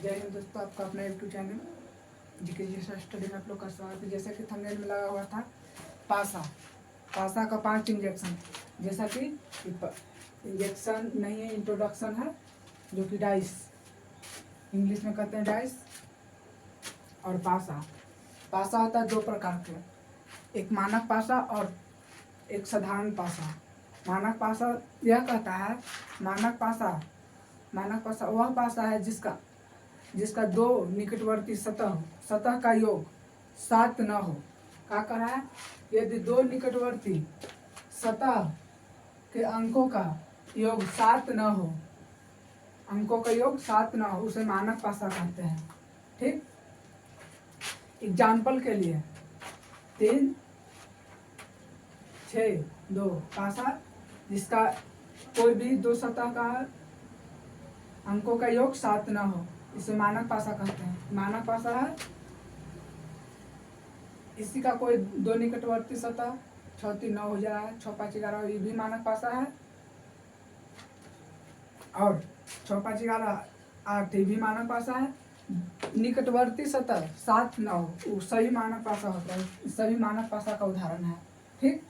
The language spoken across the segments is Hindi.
जय हिंद दोस्तों, आपका अपना यूट्यूब चैनल जीके स्टडी में आप लोग का स्वागत है। जैसा कि थंबनेल में लगा हुआ था पासा का 5 इंजेक्शन, जैसा कि इंजेक्शन नहीं है, इंट्रोडक्शन है, जो कि डाइस इंग्लिश में कहते हैं डाइस। और पासा होता है 2 प्रकार के, एक मानक पासा और एक साधारण पासा। मानक पासा यह कहता है, मानक पासा वह पासा है जिसका 2 निकटवर्ती सतह का योग 7 न हो। क्या कह रहा है? यदि 2 निकटवर्ती सतह के अंकों का योग 7 न हो, उसे मानक पासा कहते हैं। ठीक, एग्जाम्पल के लिए 3, 6, 2 पासा जिसका कोई भी 2 सतह का अंकों का योग 7 न हो, इसे मानक पासा कहते हैं। मानक पासा है इसी का कोई 2 निकटवर्ती सतह 6 3 9 हो जा रहा है, 6 5 11, ये भी मानक पासा है। और 6 5 11 8, ये भी मानक पासा है। निकटवर्ती सतह 7 न हो, सही मानक पासा होता है। सभी मानक पासा का उदाहरण है। ठीक,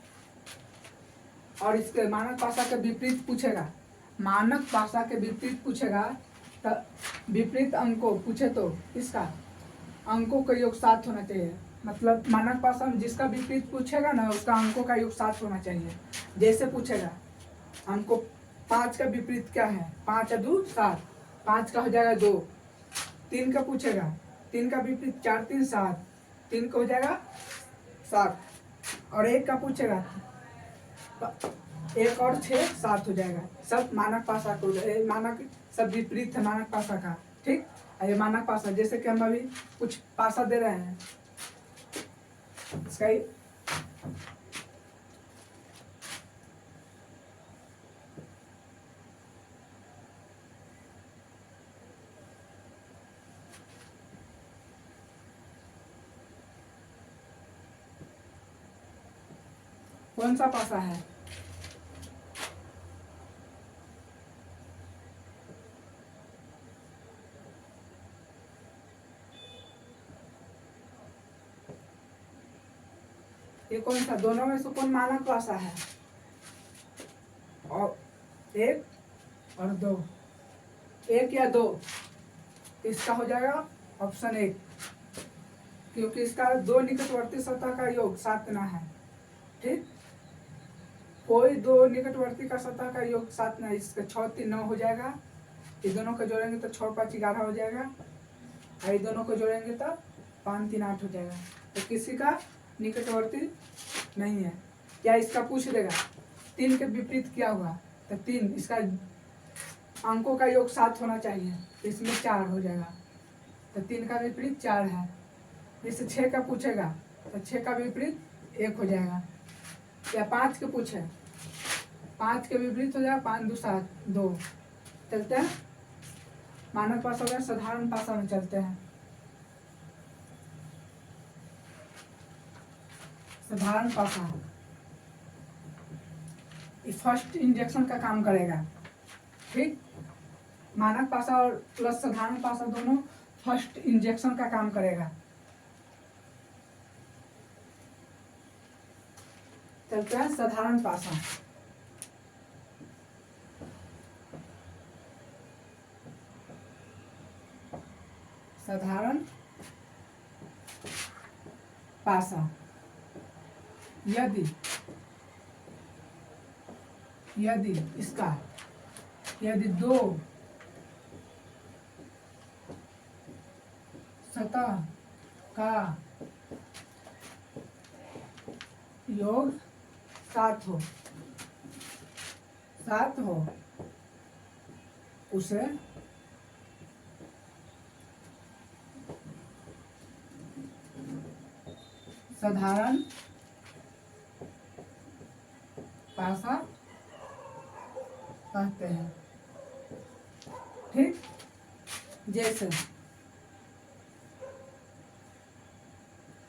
और इसके मानक पासा के विपरीत पूछेगा। मानक पासा के विपरीत पूछेगा तो विपरीत अंकों पूछे तो इसका अंकों का योग 7 होना चाहिए। मतलब मानक पासा में जिसका विपरीत पूछेगा ना, उसका अंकों का योग 7 होना चाहिए। जैसे पूछेगा हमको 5 का विपरीत क्या है, 5 या 2 7, 5 का हो जाएगा 2। 3 का पूछेगा, 3 का विपरीत 4 3 7, 3 का हो जाएगा 7। और 1 का पूछेगा 1 और 6 7 हो जाएगा। सब मानक पासा को, मानक सब विपरीत है मानक पासा का। ठीक, ये मानक पासा, जैसे कि हम अभी कुछ पासा दे रहे हैं, इसका कौन सा पासा है? ये कौन सा, दोनों में से कौन मानक पासा है? और 1 और 2, 1 या 2, इसका हो जाएगा ऑप्शन 1, क्योंकि इसका 2 निकटवर्ती सतह का योग 7 न है। ठीक, कोई 2 निकटवर्ती का सतह का योग 7 न है, इसका 6 3 9 हो जाएगा। ये दोनों को जोड़ेंगे तो 6 5 11 हो जाएगा, और ये दोनों को जोड़ेंगे तो 5 3 8 हो जाएगा। तो किसी का निकटवर्ती नहीं है। क्या इसका पूछ देगा 3 के विपरीत क्या हुआ, तो 3, इसका अंकों का योग 7 होना चाहिए, तो इसमें 4 हो जाएगा। तो 3 का विपरीत 4 है। जैसे 6 का पूछेगा तो 6 का विपरीत 1 हो जाएगा। या 5 के पूछे, 5 के विपरीत हो जाएगा 5 2 7 2। चलते हैं मानक पासा हो, साधारण पासा में चलते हैं। साधारण पासा फर्स्ट इंजेक्शन का काम करेगा। ठीक, मानक पासा और प्लस साधारण पासा दोनों फर्स्ट इंजेक्शन का काम करेगा। चलते हैं साधारण पासा। साधारण पासा, यदि 2 सतह का योग 7 हो, उसे साधारण पासा कहते हैं। ठीक, जैसे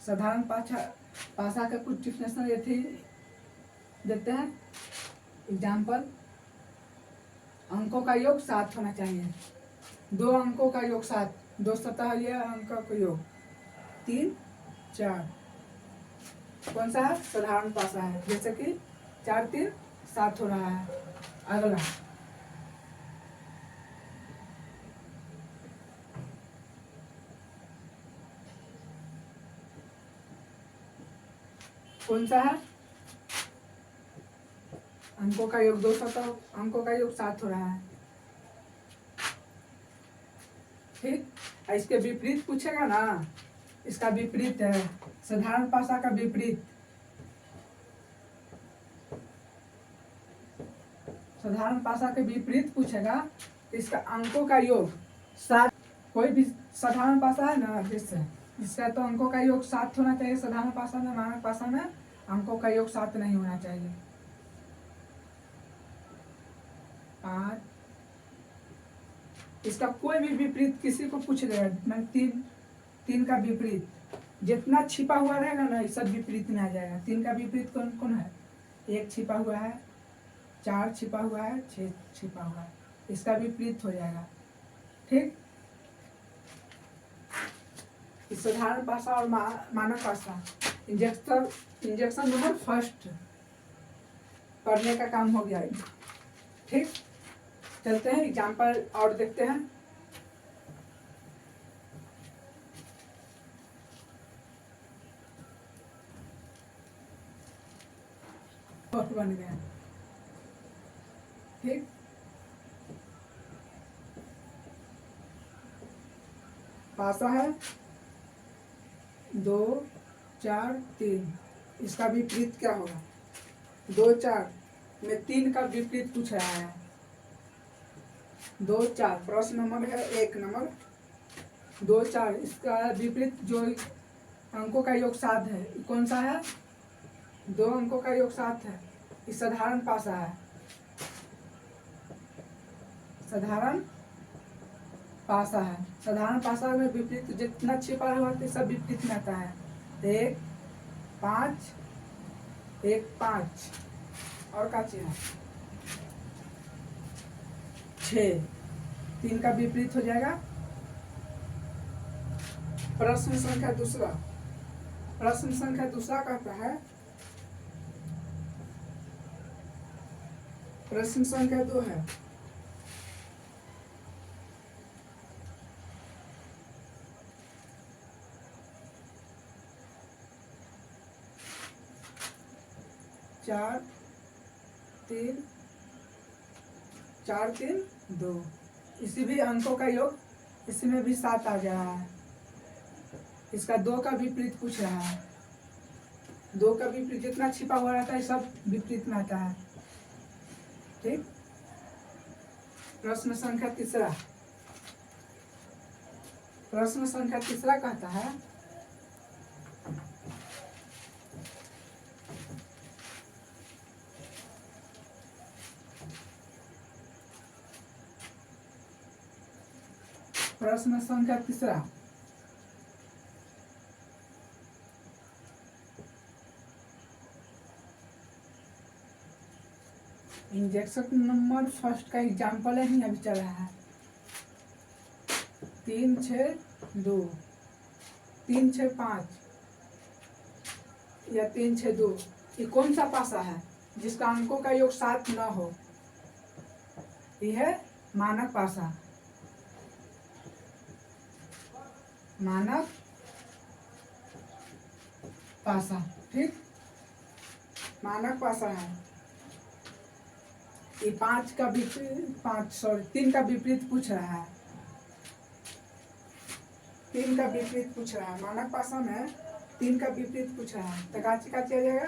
साधारण पासा का कुछ डिफिनेशन ये थी देते हैं। एग्जाम्पल, अंकों का योग 7 होना चाहिए, 2 अंकों का योग 7, दो सतह ये अंक का योग 3 4। कौन सा है? साधारण पासा है, जैसे कि 4 3 7 हो रहा है। अगला कौन सा है? अंकों का योग 2 सतह, अंकों का योग 7 हो रहा है। ठीक, इसके विपरीत पूछेगा ना, इसका विपरीत है साधारण पासा का विपरीत। साधारण पासा के विपरीत पूछेगा तो इसका अंकों का योग 7। कोई भी साधारण पासा है ना, जिससे इसका तो अंकों का योग 7 होना चाहिए साधारण पासा में। मानक पासा में अंकों का योग 7 नहीं होना चाहिए। 5, इसका कोई भी विपरीत किसी को पूछ लेगा, मैं 3 का विपरीत जितना छिपा हुआ रहेगा ना, सब विपरीत में आ जाएगा। 3 का विपरीत कौन कौन है? 1 छिपा हुआ है, 4 छिपा हुआ है, 6 छिपा हुआ है, इसका विपरीत हो जाएगा। ठीक, इस साधारण पासा और मानक पासा इंजेक्शन नंबर फर्स्ट पढ़ने का काम हो गया है। ठीक, चलते हैं एग्जाम्पल और देखते हैं। बन गया। ठीक, पासा है 2 4 3, इसका विपरीत क्या होगा? 2 4 में 3 का विपरीत पूछ रहा है। 2 4 प्रश्न नंबर है 1 नंबर 2 4, इसका विपरीत जो अंकों का योग 7 है, कौन सा है? 2 अंकों का योग 7 है। इस साधारण पासा है, साधारण पासा है। साधारण पासा में विपरीत जितना छिपा हुआ है सब विपरीत में आता है। 1 5 1 5 और का चिन्ह 6, 3 का विपरीत हो जाएगा। प्रश्न संख्या दूसरा, प्रश्न संख्या दूसरा कहता है, प्रश्न संख्या 2 है, चार 3 4 3 2, इसी भी अंकों का योग, इसमें भी 7 आ जा रहा है। इसका 2 का विपरीत पूछ रहा है। 2 का विपरीत जितना छिपा हुआ रहता है सब विपरीत में आता है। ठीक, प्रश्न संख्या तीसरा, प्रश्न संख्या तीसरा कहता है, प्रश्न संख्या तीसरा, इंजेक्शन नंबर फर्स्ट का एग्जाम्पल है, अभी चल रहा है। 3 6 2, 3 6 5 या 3 6 2, ये कौन सा पासा है जिसका अंकों का योग 7 न हो? यह है मानक पासा। मानक पासा, ठीक, मानक पासा है। ये 5 का विपरीत 3 का विपरीत पूछ रहा है। 3 का विपरीत पूछ रहा है, मानक पासा में 3 का विपरीत पूछ रहा है। तो काची आ जाएगा,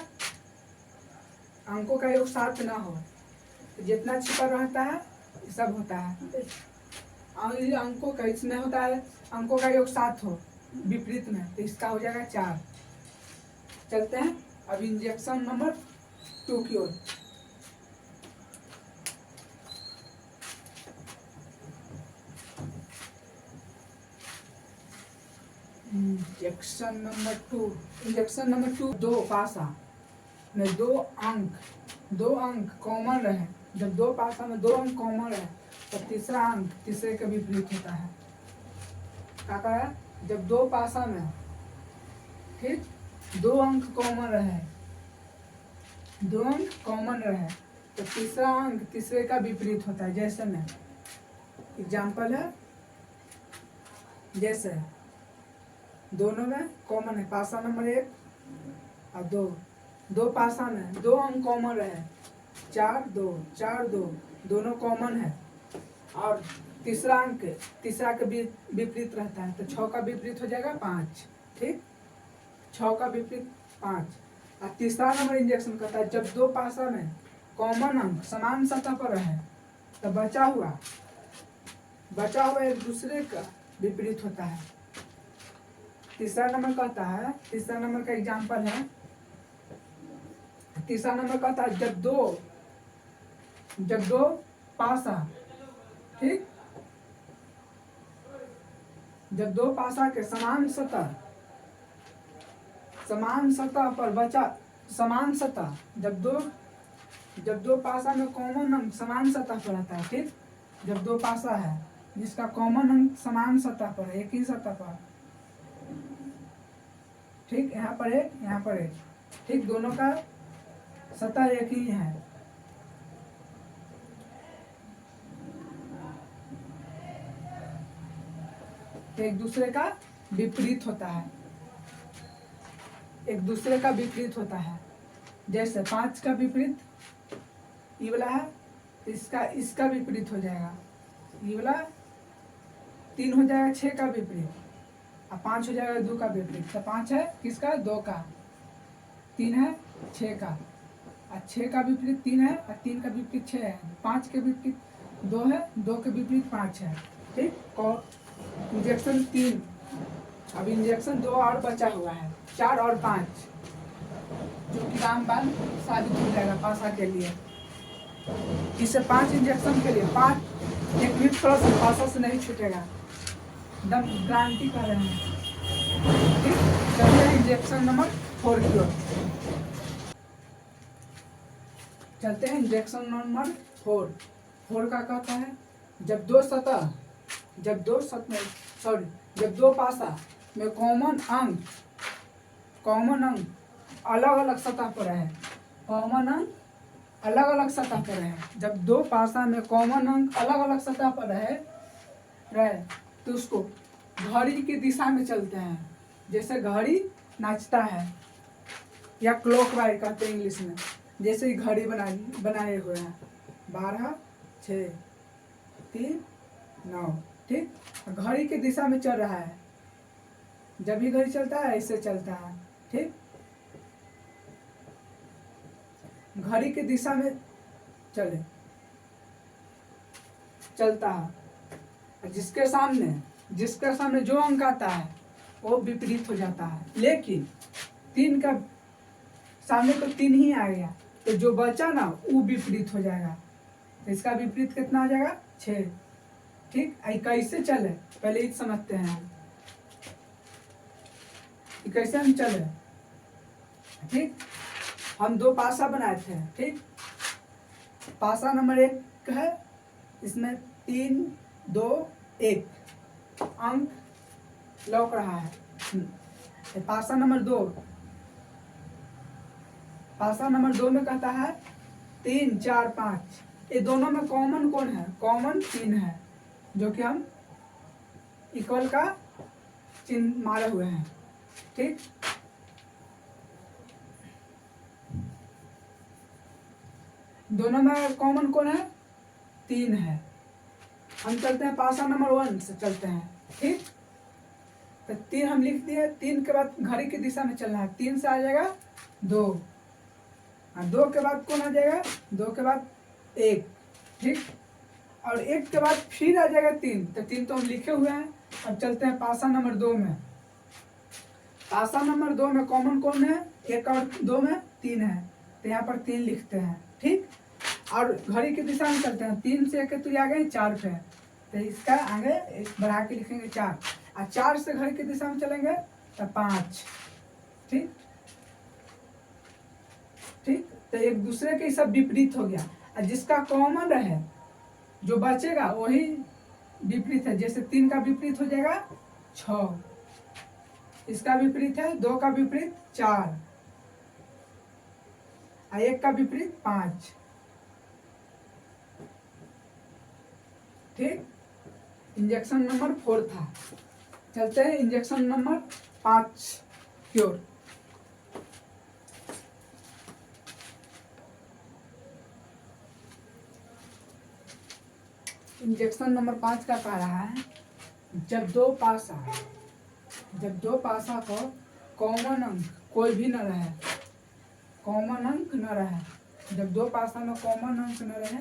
अंकों का योग 7 ना हो, तो जितना छिपा रहता है ये सब होता है। अंकों का इसमें होता है, अंकों का योग 7 हो विपरीत में, तो इसका हो जाएगा 4। चलते हैं अब इंजेक्शन नंबर 2 की ओर। इंजेक्शन नंबर 2, इंजेक्शन नंबर 2 2 पासा में 2 अंक कॉमन रहे। जब 2 पासा में 2 अंक कॉमन रहे तो तीसरा अंक तीसरे के विपरीत होता है। क्या कहा, जब दो पासा में ठीक 2 अंक कॉमन रहे, 2 अंक कॉमन रहे तो तीसरा अंक तीसरे का विपरीत होता है। जैसे में एग्जाम्पल है, जैसे दोनों में कॉमन है, पासा नंबर 1 और 2, 2 पासा में 2 अंक कॉमन रहे, 4 2 4 2 दोनों कॉमन है, और तीसरा अंक तीसरा का विपरीत रहता है तो 6 का विपरीत हो जाएगा 5, ठीक, 6 का विपरीत 5। और तीसरा नंबर इंजेक्शन करता है, जब 2 पासा में कॉमन अंक समान सतह पर है तो बचा हुआ एक दूसरे का विपरीत होता है। तीसरा नंबर कहता है, तीसरा नंबर का एग्जाम्पल है, तीसरा नंबर कहता है जब दो पासा ठीक, जब 2 पासा के समान सतह पर बचा, समान सतह जब दो पासा में कॉमन अंक समान सतह पर रहता है, ठीक, जब 2 पासा है जिसका कॉमन अंक समान सतह पर है, एक ही सतह पर, ठीक, यहाँ पर एक, ठीक, दोनों का सतह एक ही है, तो एक दूसरे का विपरीत होता है, एक दूसरे का विपरीत होता है। जैसे 5 का विपरीत ये वाला है, इसका विपरीत हो जाएगा, ये वाला 3 हो जाएगा 6 का विपरीत, और 5 हो जाएगा 2 का विपरीत। तो 5 है किसका, 2 का, 3 है 6 का, और 6 का विपरीत 3 है, और 3 का विपरीत 6 है, 5 के विपरीत 2 है, 2 के विपरीत 5 है, ठीक। और इंजेक्शन 3, अब इंजेक्शन 2 और बचा हुआ है, 4 और 5, जो कि रामबाण साबित हो जाएगा पासा के लिए। इसे 5 इंजेक्शन के लिए 5, 1 मिनट थोड़ा सा पासा से नहीं छूटेगा, एकदम गारंटी कर रहे हैं, ठीक। चलिए इंजेक्शन नंबर 4 की ओर चलते हैं। इंजेक्शन नंबर 4 का कहता है, जब दो पासा में कॉमन अंक अलग अलग सतह पर है, कॉमन अंक अलग अलग सतह पर है, जब 2 पासा में कॉमन अंक अलग अलग सतह पर रहे तो उसको घड़ी की दिशा में चलते हैं। जैसे घड़ी नाचता है, या क्लॉकवाइज कहते हैं इंग्लिश में, जैसे ही घड़ी बनाए हुए हैं 12 6 3 9, ठीक, घड़ी की दिशा में चल रहा है, जब भी घड़ी चलता है ऐसे चलता है, ठीक, घड़ी की दिशा में चलता है, जिसके सामने जो अंक आता है वो विपरीत हो जाता है, लेकिन 3 का सामने तो 3 ही आ गया, तो जो बचा ना वो विपरीत हो जाएगा, तो इसका विपरीत कितना आ जाएगा, 6, ठीक। कैसे चले पहले ये समझते हैं हम, कैसे हम चले, ठीक। हम 2 पासा बनाए थे, ठीक, पासा नंबर 1 है, इसमें 3 2 1 अंक लौक रहा है। पासा नंबर 2 में कहता है 3 4 5, ये दोनों में कॉमन कौन है, कॉमन 3 है, जो कि हम इक्वल का चिन्ह मारे हुए हैं, ठीक। दोनों में कॉमन कौन है, 3 है। हम चलते हैं पासा नंबर 1 से चलते हैं, ठीक, तो 3 हम लिख दिए, 3 के बाद घड़ी की दिशा में चलना है, 3 से आ जाएगा 2, और 2 के बाद कौन आ जाएगा, 2 के बाद 1, ठीक, और 1 के बाद फिर आ जाएगा 3, तो 3 तो हम लिखे हुए हैं। अब चलते हैं पासा नंबर 2 में, पासा नंबर 2 में कॉमन कौन है, 1 और 2 में 3 है, तो यहाँ पर 3 लिखते हैं, ठीक। और घड़ी की दिशा में चलते हैं, 3 से 1 तो ये आ गए 4 पे, तो इसका आगे बढ़ा के लिखेंगे 4, और 4 से घड़ी की दिशा में चलेंगे तो 5, ठीक, तो एक दूसरे के सब विपरीत हो गया, और जिसका कॉमन रहे जो बचेगा वही विपरीत है। जैसे 3 का विपरीत हो जाएगा 6, इसका विपरीत है 2 का विपरीत 4, और 1 का विपरीत 5। ठीक, इंजेक्शन नंबर 4 था। चलते हैं इंजेक्शन नंबर 5 की ओर। इंजेक्शन नंबर 5 का कह रहा है, जब दो पासा को कॉमन अंक कोई भी न रहे, कॉमन अंक न रहे, जब दो पासा में कॉमन अंक न रहे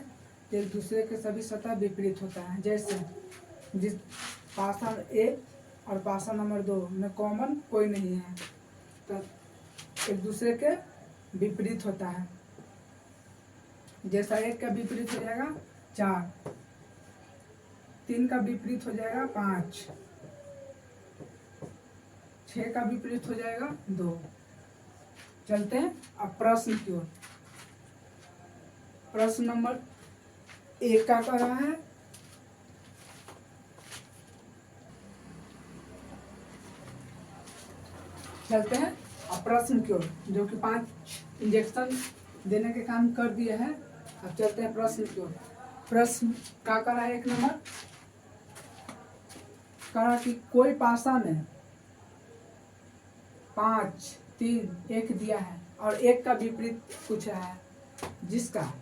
तो एक दूसरे के सभी सतह विपरीत होता है। जैसे जिस पासा 1 और पासा नंबर 2 में कॉमन कोई नहीं है तो एक दूसरे के विपरीत होता है। जैसा 1 का विपरीत हो जाएगा 4, 3 का विपरीत हो जाएगा 5, 6 का विपरीत हो जाएगा 2। चलते हैं अब प्रश्न की ओर। प्रश्न नंबर 1 का कह रहा है, चलते हैं अब प्रश्न की ओर, जो कि 5 इंजेक्शन देने के काम कर दिए हैं। अब चलते हैं प्रश्न की ओर। प्रश्न का कह रहा है 1 नंबर, कहा कि कोई पासा में 5, 3, 1 दिया है और 1 का विपरीत पूछ रहा है, जिसका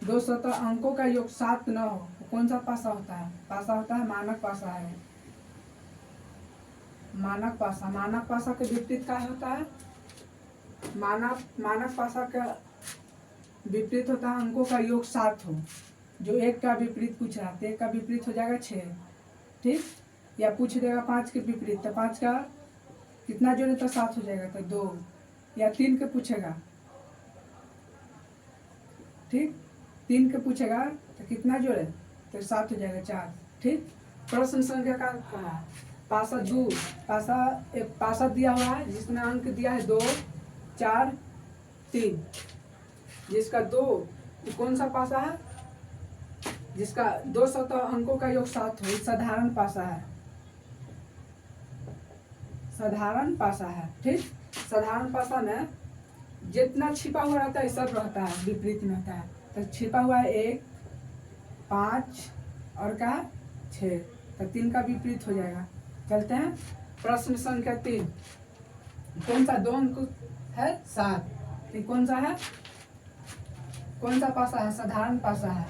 दो सतह अंकों का योग 7 न हो, तो कौन सा पासा होता है? पासा होता है मानक पासा है। मानक पासा, मानक पासा के विपरीत क्या होता है? मानक पासा का विपरीत होता है अंकों का योग 7 हो। जो 1 का विपरीत पूछ रहा है तो 1 का विपरीत हो जाएगा 6। ठीक, या पूछ देगा 5 के विपरीत तो 5 का कितना जोड़े तो 7 हो जाएगा, तो 2, या 3 के पूछेगा। ठीक, 3 के पूछेगा तो कितना जोड़े तो 7 हो जाएगा 4। ठीक, प्रश्न संख्या का कहा है पासा 2, एक पासा दिया हुआ है जिसमें अंक दिया है 2, 4, 3, जिसका 2 कौन सा पासा है? जिसका 2 सतह अंकों का योग 7 हो, साधारण पासा है। साधारण पासा है। ठीक, साधारण पासा में जितना छिपा हुआ रहता है सब रहता है, विपरीत में होता है। तो छिपा हुआ है 1, 5 और क्या 6, तो 3 का विपरीत हो जाएगा। चलते हैं प्रश्न संख्या 3। कौन सा 2 अंक है? 7। ये कौन सा है? कौन सा पासा है? साधारण पासा है।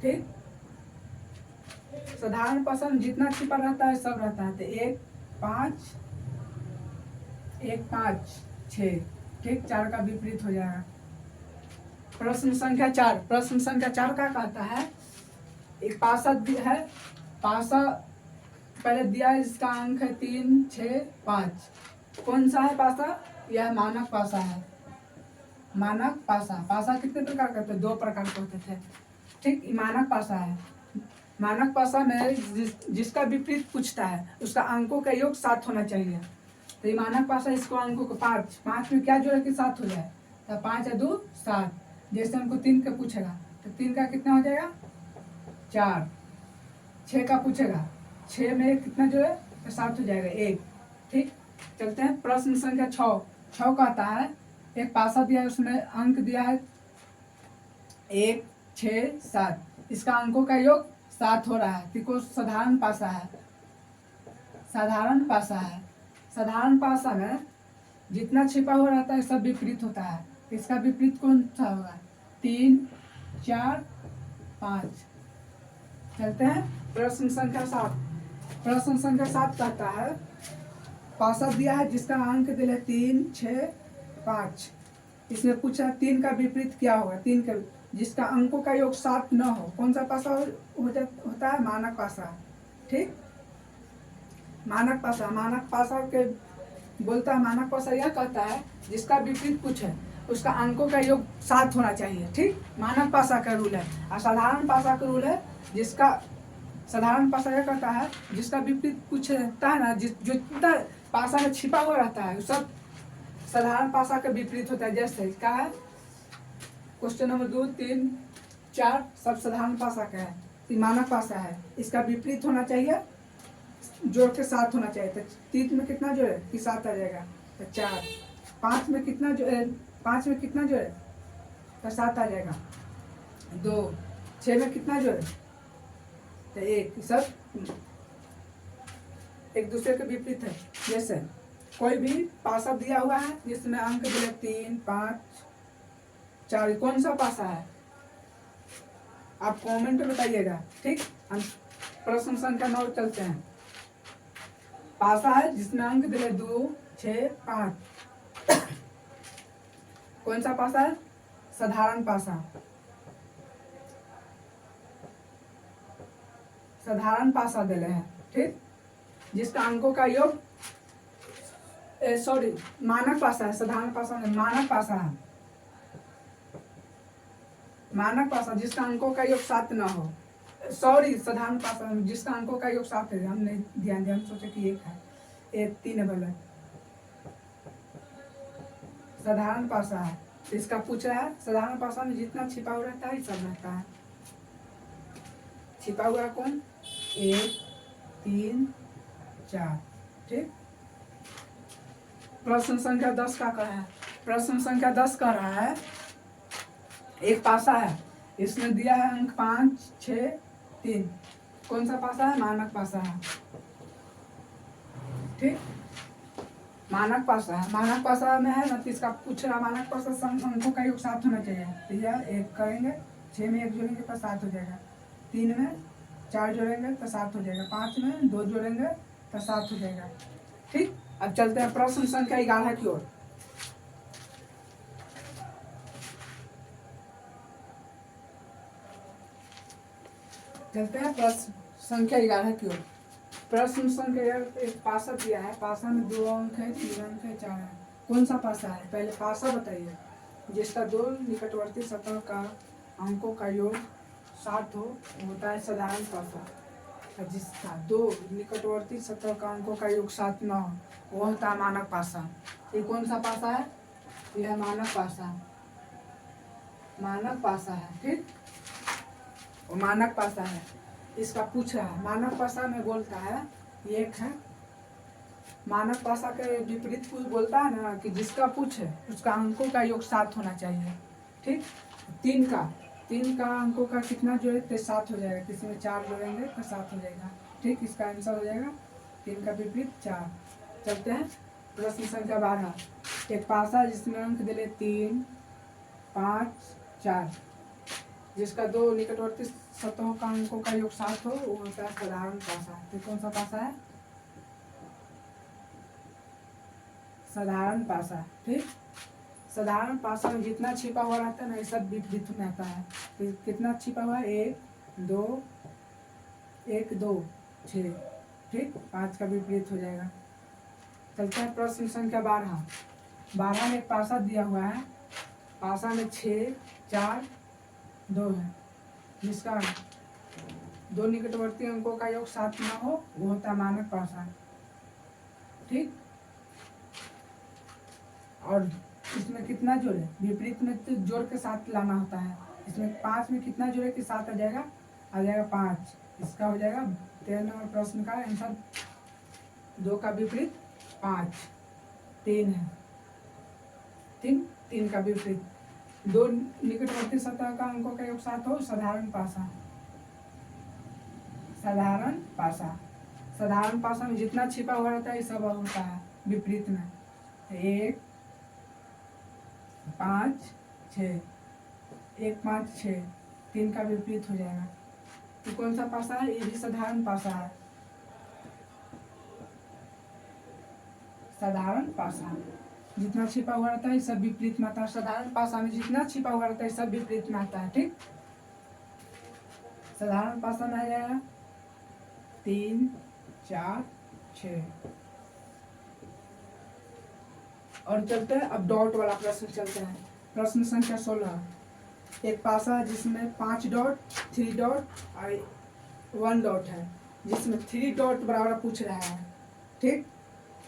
ठीक, साधारण पासा में जितना छिपा रहता है सब रहता है। तो 1, 5, 6। ठीक, 4 का विपरीत हो जाएगा। प्रश्न संख्या 4। प्रश्न संख्या 4 का कहता है, एक पासा है, पासा पहले दिया है, इसका अंक है 3, 6, 5। कौन सा है पासा? यह मानक पासा है। मानक पासा। पासा कितने प्रकार के होते हैं? 2 प्रकार के होते थे। ठीक, मानक पासा है। मानक पासा में जिसका विपरीत पूछता है उसका अंकों का योग 7 होना चाहिए। तो ये मानक पासा, इसको अंकों को 5 में क्या जोड़े कि 7 हो जाए, तो 5 और 2 7। जैसे हमको 3 का पूछेगा तो 3 का कितना हो जाएगा 4। 6 का पूछेगा, 6 में कितना जोड़े तो 7 हो जाएगा 1। ठीक, चलते हैं प्रश्न संख्या 6। 6 कहता है, एक पासा दिया है, उसमें अंक दिया है 1, 6, 7, इसका अंकों का योग 7 हो रहा है। देखो साधारण पासा है। साधारण पासा है। साधारण पासा में जितना छिपा हुआ रहता है सब विपरीत होता है। इसका विपरीत कौन सा होगा? 3, 4, 5। चलते हैं प्रश्न संख्या 7। प्रश्न संख्या 7 कहता है, पासा दिया है जिसका अंक दिया है 3, 6, 5। इसमें पूछा 3 का विपरीत क्या होगा? 3 का जिसका अंकों का योग 7 न हो, कौन सा पासा होता है? मानक पासा। ठीक, मानक पासा। मानक पासा के बोलता है, मानक पासा यह कहता है जिसका विपरीत पूछे उसका अंकों का योग 7 होना चाहिए। ठीक, मानक पासा का रूल है। और साधारण पासा का रूल है, जिसका साधारण पासा यह कहता है जिसका विपरीत पूछता है ना, जितना पासा में छिपा हुआ रहता है सब साधारण पासा का विपरीत होता है। जैसे क्या है क्वेश्चन नंबर 2, 3, 4 सब साधारण पासा का है, मानक पासा है। इसका विपरीत होना चाहिए जोड़ के 7 होना चाहिए। तो 3 में कितना जोड़े कि 7 आ जाएगा, तो 4। 5 में कितना जोड़े, 5 में कितना जोड़े तो 7 आ जाएगा। 2। 6 में कितना जोड़े तो 1। सब एक दूसरे के विपरीत है। जैसे कोई भी पासा दिया हुआ है जिसमें अंक दिए 3, 5, 4, कौन सा पासा है आप कमेंट में बताइएगा। ठीक, हम प्रश्न संख्या 9 चलते हैं। पासा है जिसमें अंक दिए 2, 6, 5। कौन सा पासा है, साधारण पासा। साधारण पासा दिले हैं, ठीक, जिसका अंकों का योग सॉरी मानक पासा है। साधारण पासा नहीं, मानक पासा है। मानक पासा जिसका अंकों का योग 7 ना हो। सॉरी साधारण पासा जिसका अंकों का योग 7 है। हम नहीं ध्यान दिया, हम सोचे कि 1 है, 1 3 है बल्कि साधारण पासा है। इसका पूछ रहा है साधारण पासा में जितना छिपा हुआ रहता है सब रहता है। छिपा हुआ कौन, 1 3 4। ठीक, प्रश्न संख्या 10 का कहा है। प्रश्न संख्या 10 कह रहा है एक पासा है, इसमें दिया है अंक 5, 6, 3। कौन सा पासा है, मानक पासा है। ठीक, मानक पासा है। मानक पासा में है ना, तो इसका पूछ रहा मानक पासा अंकों का योग 7 होना चाहिए। तो यह 1 करेंगे, 6 में 1 जोड़ेंगे तो 7 हो जाएगा। 3 में 4 जोड़ेंगे तो 7 हो जाएगा। 5 में 2 जोड़ेंगे तो 7 हो जाएगा। ठीक, अब चलते हैं प्रश्न संख्या 11 की ओर। चलते हैं प्रश्न संख्या 11 की ओर। प्रश्न संख्या एक पासा दिया है, पासा में 2 अंक है, 3 अंक है, 4 है। कौन सा पासा है, पहले पासा बताइए। जिसका 2 निकटवर्ती सतह का अंकों का योग 7 हो होता है साधारण पासा। और जिसका 2 निकटवर्ती सतह का अंकों का योग 7 न हो वो होता है मानक पासा। ये कौन सा पासा है, यह मानक पासा। मानक पासा है, ठीक, वो मानक पासा है। इसका पूछ रहा है मानक पासा में बोलता है, एक है मानक पासा के विपरीत कुछ बोलता है ना कि जिसका पूछ है उसका अंकों का योग 7 होना चाहिए। ठीक, 3 का अंकों का कितना जोड़े तो 7 हो जाएगा। किसी में 4 जोड़ेंगे तो 7 हो जाएगा। ठीक, इसका आंसर हो जाएगा 3 का विपरीत 4। चलते हैं प्रश्न संख्या 12। एक पासा जिसमें अंक दिले 3, 5, 4, जिसका 2 निकटवर्ती सतहों का अंकों का योग 7 हो वो होता है साधारण पासा। तो कौन सा पासा है, साधारण पासा। ठीक, साधारण पासा में जितना छिपा हुआ रहता है ना ये सब विपरीत में आता है। तो कितना छिपा हुआ है, 1 2 1 2 6। ठीक, 5 का विपरीत हो जाएगा। चलता है प्रश्न संख्या 12। 12 में एक पासा दिया हुआ है, पासा में 6 4 2 है, जिसका 2 निकटवर्ती अंकों का योग 7 ना हो वो होता है मानक पासा। ठीक, और इसमें कितना जोड़े, विपरीत में तो जोड़ के 7 लाना होता है। इसमें 5 में कितना जोड़े कि 7 आ जाएगा, 5। इसका हो जाएगा 13 नंबर प्रश्न का आंसर। 2 का विपरीत 5, 3 है। 3 का विपरीत 2 निकटवर्ती सतह का अंकों का योग 7 हो साधारण पासा। साधारण पासा, साधारण पासा में जितना छिपा हुआ रहता है सब होता है विपरीत में। 1 5 6, 1 5 6, 3 का विपरीत हो जाएगा। तो कौन सा पासा है, ये भी साधारण पासा है। साधारण पासा जितना छिपा हुआ रहता है सब विपरीत में आता है। साधारण पासा में जितना छिपा हुआ रहता है सब विपरीत में आता है। ठीक, साधारण पासा में आ जाएगा 3 4 6। और चलते हैं अब डॉट वाला प्रश्न चलते हैं। प्रश्न संख्या 16। एक पासा है जिसमें 5 डॉट, 3 डॉट और 1 डॉट है, जिसमें 3 डॉट बराबर पूछ रहा है। ठीक,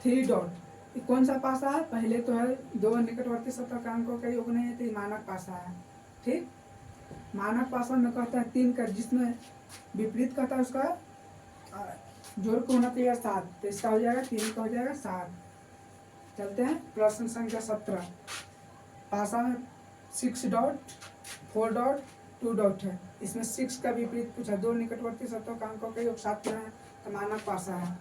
3 डॉट ये कौन सा पासा है, पहले तो है 2 निकटवर्ती सतह का अंकों का योग नहीं है तो ये मानक पासा है। ठीक, मानक पासा में कहता है 3 का, जिसमें विपरीत कहता है उसका जोड़ को होना चाहिए 7, तो इसका हो जाएगा 3 का हो जाएगा 7। चलते हैं प्रश्न संख्या 17। पासा में 6 डॉट 4 डॉट 2 डॉट है, इसमें 6 का विपरीत पूछा। दो निकटवर्ती सतहों का अंकों का योग 7 है, तो मानक पासा है,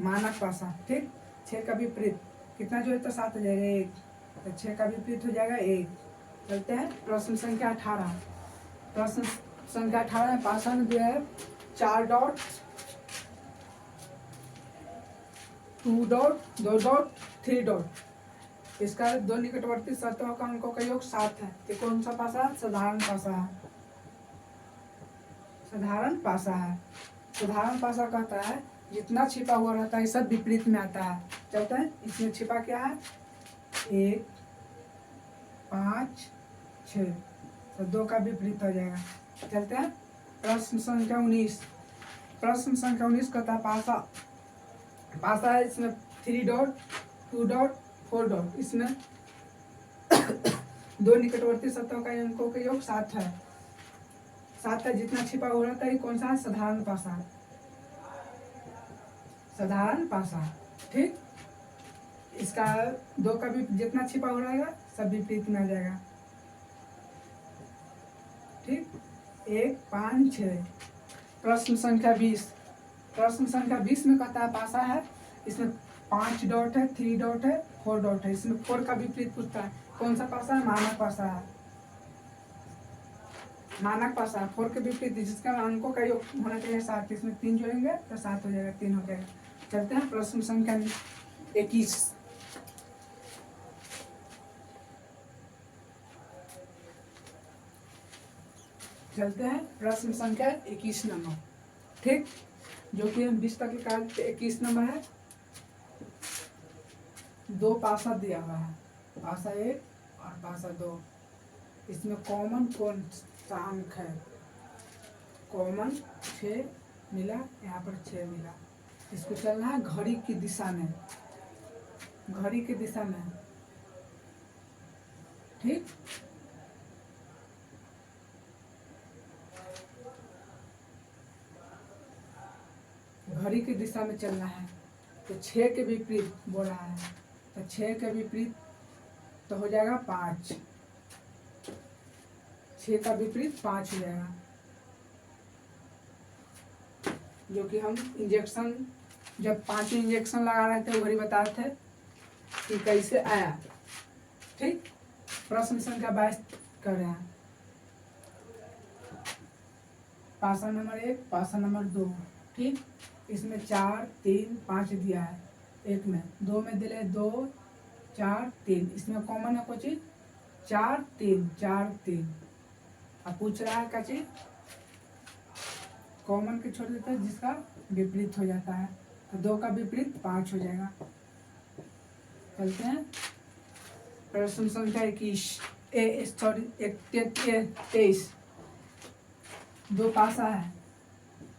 मानक पासा। ठीक, 6 का विपरीत कितना जो है तो 7 हो जाएगा 1, तो 6 का विपरीत हो जाएगा 1। चलते हैं प्रश्न संख्या 18। प्रश्न संख्या 18 में पासा में जो है 4 डॉट 2 डॉट 2 डॉट 3 डॉट, इसका दो निकटवर्ती सतहों का अंकों का योग 7 है। ये कौन सा पासा है? साधारण पासा है, साधारण पासा है। साधारण पासा कहता है जितना छिपा हुआ रहता है सब विपरीत में आता है। चलता है, इसमें छिपा क्या है? 1 5 6, तो 2 का विपरीत हो जाएगा। चलते हैं प्रश्न संख्या 19। प्रश्न संख्या 19 कहता है पासा, पासा है इसमें 3 डॉट 2 डॉट 4 डॉट, इसमें दो निकटवर्ती सतहों का अंकों का योग 7 है। 7 का जितना छिपा हुआ रहता है कौन सा है? साधारण पासा है, साधारण पासा। ठीक, इसका 2 का भी जितना छिपा हो रहेगा सब विपरीत में आ जाएगा। ठीक, 1 5 6। प्रश्न संख्या 20। प्रश्न संख्या 20 में कहता है पासा है, इसमें 5 डॉट है 3 डॉट है 4 डॉट है, इसमें 4 का विपरीत पूछता है। कौन सा पासा है? मानक पासा है, मानक पासा है। 4 के विपरीत जिसका अंकों का योग होना चाहिए 7, इसमें 3 जोड़ेंगे तो 7 हो जाएगा, 3 हो जाएगा। चलते हैं प्रश्न संख्या 21। चलते हैं प्रश्न संख्या 21 नंबर। ठीक, जो कि हम 20 तक निकाल 21 नंबर है। 2 पासा दिया हुआ है, पासा 1 और पासा 2, इसमें कॉमन कौन सा अंक है? कॉमन 6 मिला, यहाँ पर 6 मिला। इसको चलना है घड़ी की दिशा में, घड़ी की दिशा में। ठीक, घड़ी की दिशा में चलना है, तो 6 के विपरीत बोल रहा है, तो 6 के विपरीत तो हो जाएगा 5, 6 का विपरीत 5 हो जाएगा। जो कि हम इंजेक्शन जब 5 इंजेक्शन लगा रहे थे वही बता रहे थे कि कैसे आया। ठीक, प्रश्न संख्या 22 कर रहे हैं। पासा नंबर 1 पासा नंबर 2। ठीक, इसमें 4 3 5 दिया है, एक में 2 में दिले 2 4 3, इसमें कॉमन है कोई चीज 4 3 4 3। अब पूछ रहा है क्या चीज? कॉमन के छोड़ देता है जिसका विपरीत हो जाता है, तो 2 का विपरीत 5 हो जाएगा। चलते हैं प्रश्न संख्या 21। 23। 2 पासा है।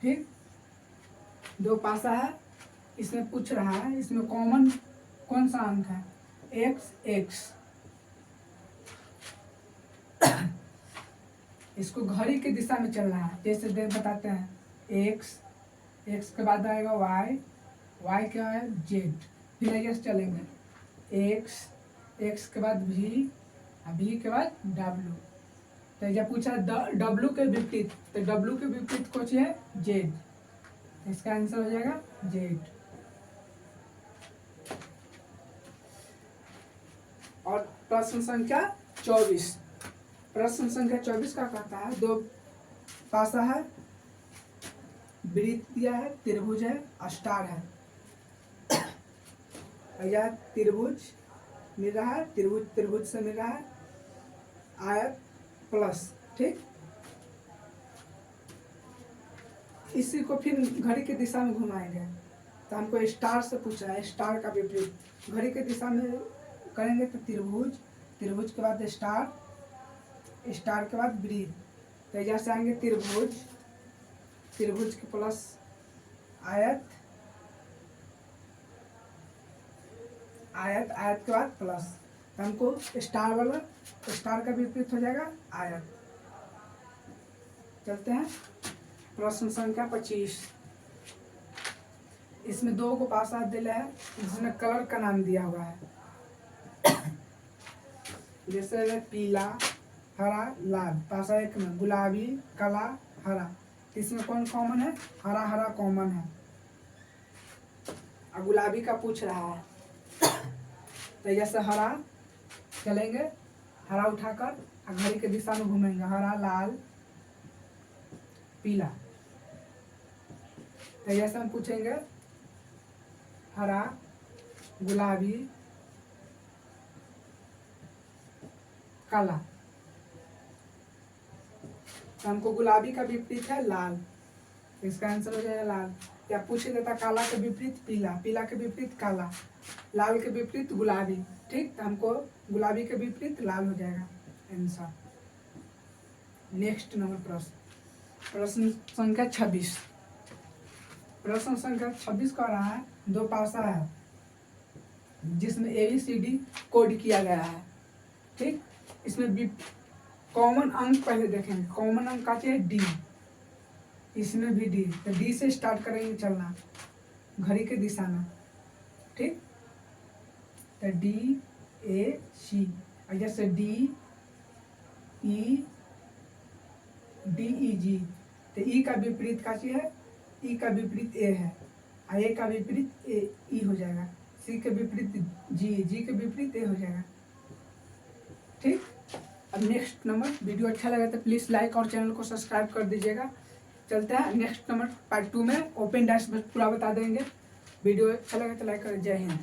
ठीक, 2 पासा है, इसमें पूछ रहा है इसमें कॉमन कौन सा अंक है? x। इसको घड़ी की दिशा में चलना है, जैसे बताते हैं x के बाद आएगा y क्या है? z। फिर आगे चलेंगे x के बाद v के बाद w। तो जब पूछा w के विपरीत, तो w के विपरीत कुछ है z, इसका आंसर हो जाएगा z। और प्रश्न संख्या 24। प्रश्न संख्या 24 का कहता है 2 पासा है, वृत्त दिया है, त्रिभुज है, स्टार है। यह त्रिभुज मिल रहा है, त्रिभुज से मिल रहा है, आयत प्लस। ठीक, इसी को फिर घड़ी की दिशा में घुमाएंगे, तो हमको स्टार से पूछा है, स्टार का विपरीत घड़ी की दिशा में करेंगे तो त्रिभुज के बाद स्टार के बाद वृत्त। तो जैसे आएंगे त्रिभुज के प्लस आयत के बाद प्लस, तो हमको स्टार का विपरीत हो जाएगा आयत। चलते हैं प्रश्न संख्या 25। इसमें दो को पासा दिला है, जिसमें कलर का नाम दिया हुआ है। जैसे पीला, हरा, लाल। पासा एक में गुलाबी, काला, हरा। इसमें कौन कॉमन है? हरा हरा कॉमन है। और गुलाबी का पूछ रहा है तो जैसे हरा चलेंगे, हरा उठाकर घड़ी के दिशा में घूमेंगे, हरा, लाल, पीला। तो जैसे हम पूछेंगे हरा, गुलाबी, काला, तो हमको गुलाबी का विपरीत है लाल, इसका आंसर हो जाएगा लाल। या पूछ देता काला के विपरीत पीला, पीला के विपरीत काला, लाल के विपरीत गुलाबी। ठीक, तो हमको गुलाबी के विपरीत लाल हो जाएगा आंसर। नेक्स्ट नंबर प्रश्न, प्रश्न संख्या 26। प्रश्न संख्या 26 का रहा है, दो पासा है जिसमें ABCD कोड किया गया है। ठीक, इसमें कॉमन अंक पहले देखेंगे। कॉमन अंक का चाहिए D, इसमें भी D। तो D से स्टार्ट करेंगे चलना घड़ी के दिशा में। ठीक, तो D A C, और जैसे D E D E G। तो E का विपरीत का चाहिए है, E का विपरीत A है, और A का विपरीत E हो जाएगा। C के विपरीत G, G के विपरीत A हो जाएगा। ठीक, अब नेक्स्ट नंबर। वीडियो अच्छा लगा तो प्लीज़ लाइक और चैनल को सब्सक्राइब कर दीजिएगा। चलते हैं नेक्स्ट नंबर पार्ट 2 में। ओपन डैश पूरा बता देंगे। वीडियो अच्छा लगा तो लाइक कर। जय हिंद।